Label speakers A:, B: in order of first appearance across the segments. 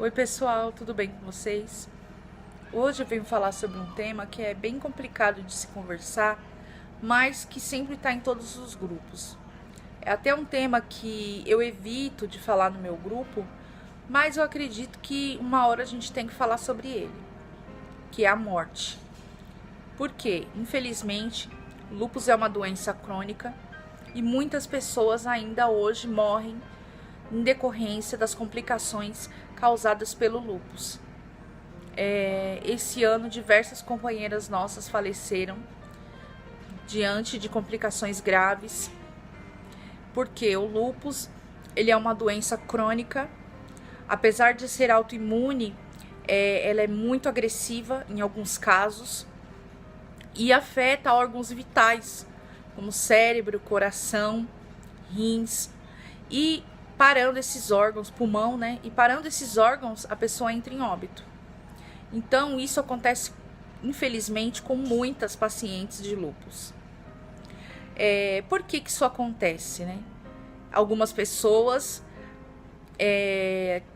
A: Oi pessoal, tudo bem com vocês? Hoje eu venho falar sobre um tema que é bem complicado de se conversar, mas que sempre está em todos os grupos. É até um tema que eu evito de falar no meu grupo, mas eu acredito que uma hora a gente tem que falar sobre ele, que é a morte. Porque, infelizmente, lúpus é uma doença crônica e muitas pessoas ainda hoje morrem em decorrência das complicações causadas pelo lúpus. Esse ano, diversas companheiras nossas faleceram diante de complicações graves, porque o lúpus ele é uma doença crônica, apesar de ser autoimune, ela é muito agressiva em alguns casos e afeta órgãos vitais, como cérebro, coração, rins, e parando esses órgãos, pulmão, né? E parando esses órgãos, a pessoa entra em óbito. Então, isso acontece, infelizmente, com muitas pacientes de lúpus. Por que isso acontece, né? Algumas pessoas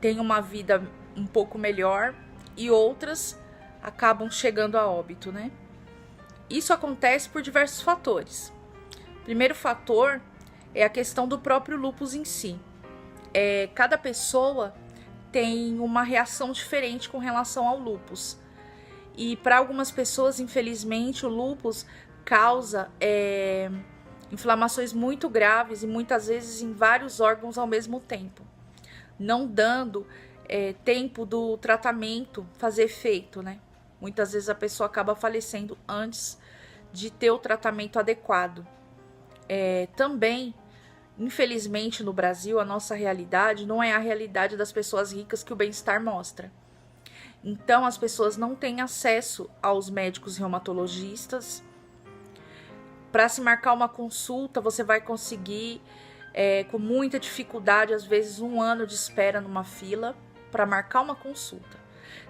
A: têm uma vida um pouco melhor e outras acabam chegando a óbito, né? Isso acontece por diversos fatores. O primeiro fator é a questão do próprio lúpus em si. Cada pessoa tem uma reação diferente com relação ao lúpus. E para algumas pessoas, infelizmente, o lúpus causa inflamações muito graves e muitas vezes em vários órgãos ao mesmo tempo, não dando tempo do tratamento fazer efeito, né? Muitas vezes a pessoa acaba falecendo antes de ter o tratamento adequado. Também, infelizmente, no Brasil, a nossa realidade não é a realidade das pessoas ricas que o bem-estar mostra. Então, as pessoas não têm acesso aos médicos reumatologistas. Para se marcar uma consulta, você vai conseguir, com muita dificuldade, às vezes 1 ano de espera numa fila para marcar uma consulta.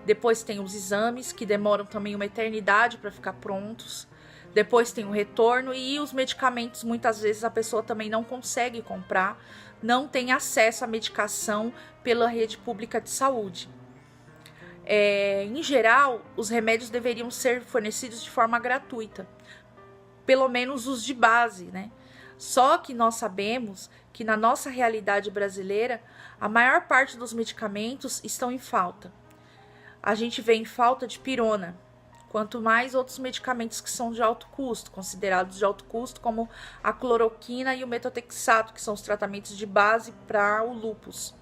A: Depois tem os exames, que demoram também uma eternidade para ficar prontos. Depois tem o retorno e os medicamentos, muitas vezes a pessoa também não consegue comprar, não tem acesso à medicação pela rede pública de saúde. Em geral, os remédios deveriam ser fornecidos de forma gratuita, pelo menos os de base, né? Só que nós sabemos que na nossa realidade brasileira, a maior parte dos medicamentos estão em falta. A gente vê em falta de pirona, quanto mais outros medicamentos que são de alto custo, considerados de alto custo, como a cloroquina e o metotrexato, que são os tratamentos de base para o lúpus.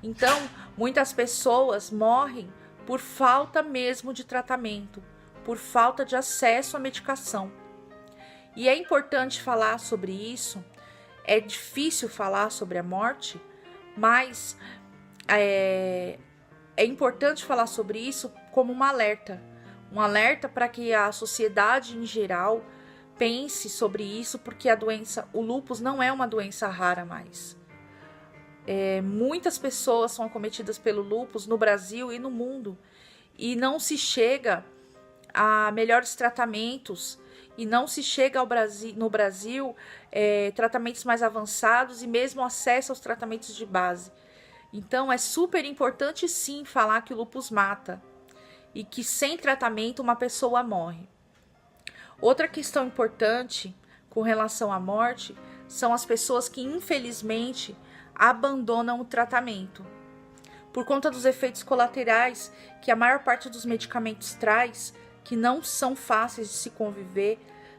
A: Então, muitas pessoas morrem por falta mesmo de tratamento, por falta de acesso à medicação. E é importante falar sobre isso, é difícil falar sobre a morte, mas é importante falar sobre isso como um alerta para que a sociedade em geral pense sobre isso, porque o lúpus não é uma doença rara mais. Muitas pessoas são acometidas pelo lúpus no Brasil e no mundo, e não se chega a melhores tratamentos, e não se chega no Brasil tratamentos mais avançados e mesmo acesso aos tratamentos de base. Então é super importante sim falar que o lúpus mata e que sem tratamento uma pessoa morre. Outra questão importante com relação à morte são as pessoas que infelizmente abandonam o tratamento por conta dos efeitos colaterais que a maior parte dos medicamentos traz, que não são fáceis de se conviver.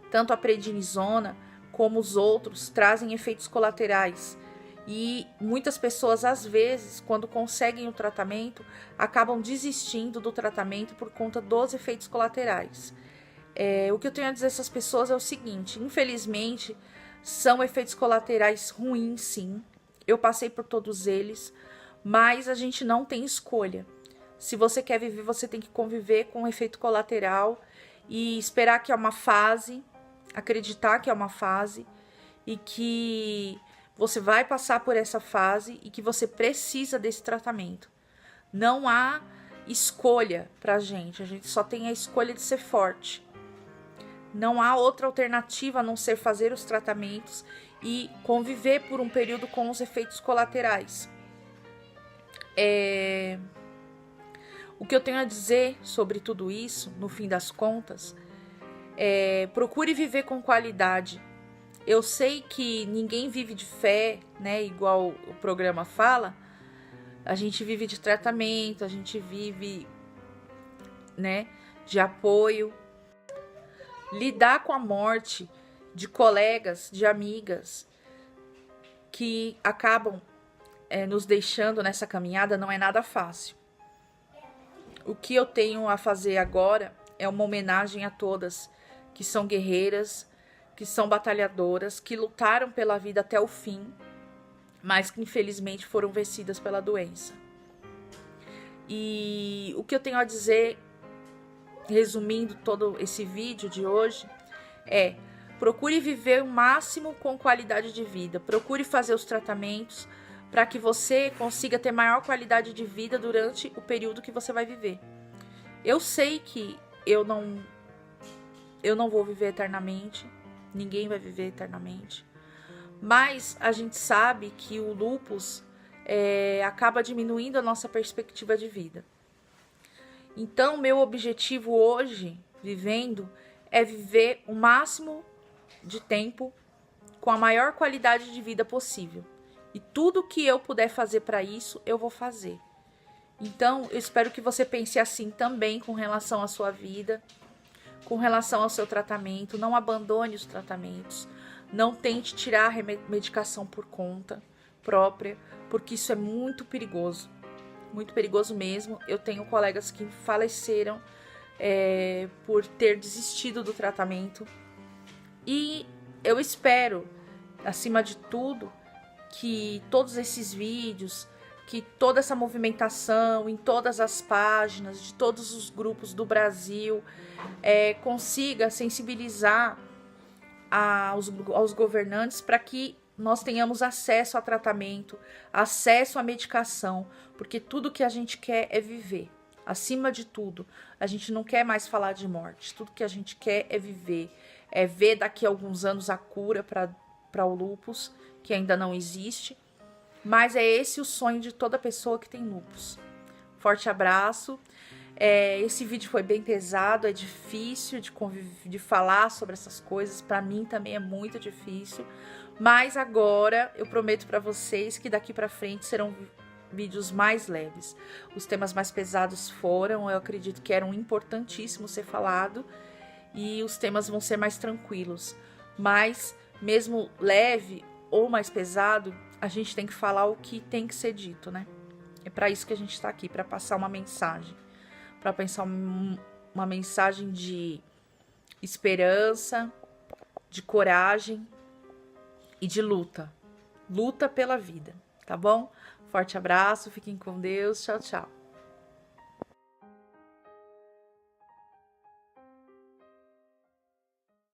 A: Tanto a prednisona como os outros trazem efeitos colaterais. E muitas pessoas, às vezes, quando conseguem o tratamento, acabam desistindo do tratamento por conta dos efeitos colaterais. O que eu tenho a dizer a essas pessoas é o seguinte: infelizmente, são efeitos colaterais ruins, sim. Eu passei por todos eles, mas a gente não tem escolha. Se você quer viver, você tem que conviver com o efeito colateral e esperar que é uma fase, acreditar que é uma fase e que você vai passar por essa fase e que você precisa desse tratamento. Não há escolha pra gente, a gente só tem a escolha de ser forte. Não há outra alternativa a não ser fazer os tratamentos e conviver por um período com os efeitos colaterais. O que eu tenho a dizer sobre tudo isso, no fim das contas, procure viver com qualidade. Eu sei que ninguém vive de fé, né? Igual o programa fala. A gente vive de tratamento, a gente vive, né, de apoio. Lidar com a morte de colegas, de amigas que acabam nos deixando nessa caminhada não é nada fácil. O que eu tenho a fazer agora é uma homenagem a todas que são guerreiras, que são batalhadoras, que lutaram pela vida até o fim, mas que infelizmente foram vencidas pela doença. E o que eu tenho a dizer, resumindo todo esse vídeo de hoje, procure viver o máximo com qualidade de vida, procure fazer os tratamentos para que você consiga ter maior qualidade de vida durante o período que você vai viver. Eu sei que eu não vou viver eternamente, ninguém vai viver eternamente, mas a gente sabe que o lúpus acaba diminuindo a nossa perspectiva de vida. Então, meu objetivo hoje, vivendo, é viver o máximo de tempo com a maior qualidade de vida possível. E tudo que eu puder fazer para isso, eu vou fazer. Então, eu espero que você pense assim também com relação à sua vida, com relação ao seu tratamento. Não abandone os tratamentos. Não tente tirar a medicação por conta própria, porque isso é muito perigoso. Muito perigoso mesmo. Eu tenho colegas que faleceram por ter desistido do tratamento. E eu espero, acima de tudo, que todos esses vídeos, que toda essa movimentação em todas as páginas, de todos os grupos do Brasil, consiga sensibilizar aos governantes para que nós tenhamos acesso a tratamento, acesso à medicação, porque tudo que a gente quer é viver. Acima de tudo, a gente não quer mais falar de morte, tudo que a gente quer é viver, é ver daqui a alguns anos a cura para o lúpus, que ainda não existe, mas é esse o sonho de toda pessoa que tem lúpus. Forte abraço. Esse vídeo foi bem pesado, é difícil de falar sobre essas coisas, para mim também é muito difícil, mas agora eu prometo para vocês que daqui para frente serão vídeos mais leves. Os temas mais pesados eu acredito que eram importantíssimos ser falado, e os temas vão ser mais tranquilos, mas mesmo leve ou mais pesado, a gente tem que falar o que tem que ser dito, né? É para isso que a gente está aqui, para passar uma mensagem, para pensar uma mensagem de esperança, de coragem e de luta. Luta pela vida, tá bom? Forte abraço, fiquem com Deus, tchau, tchau.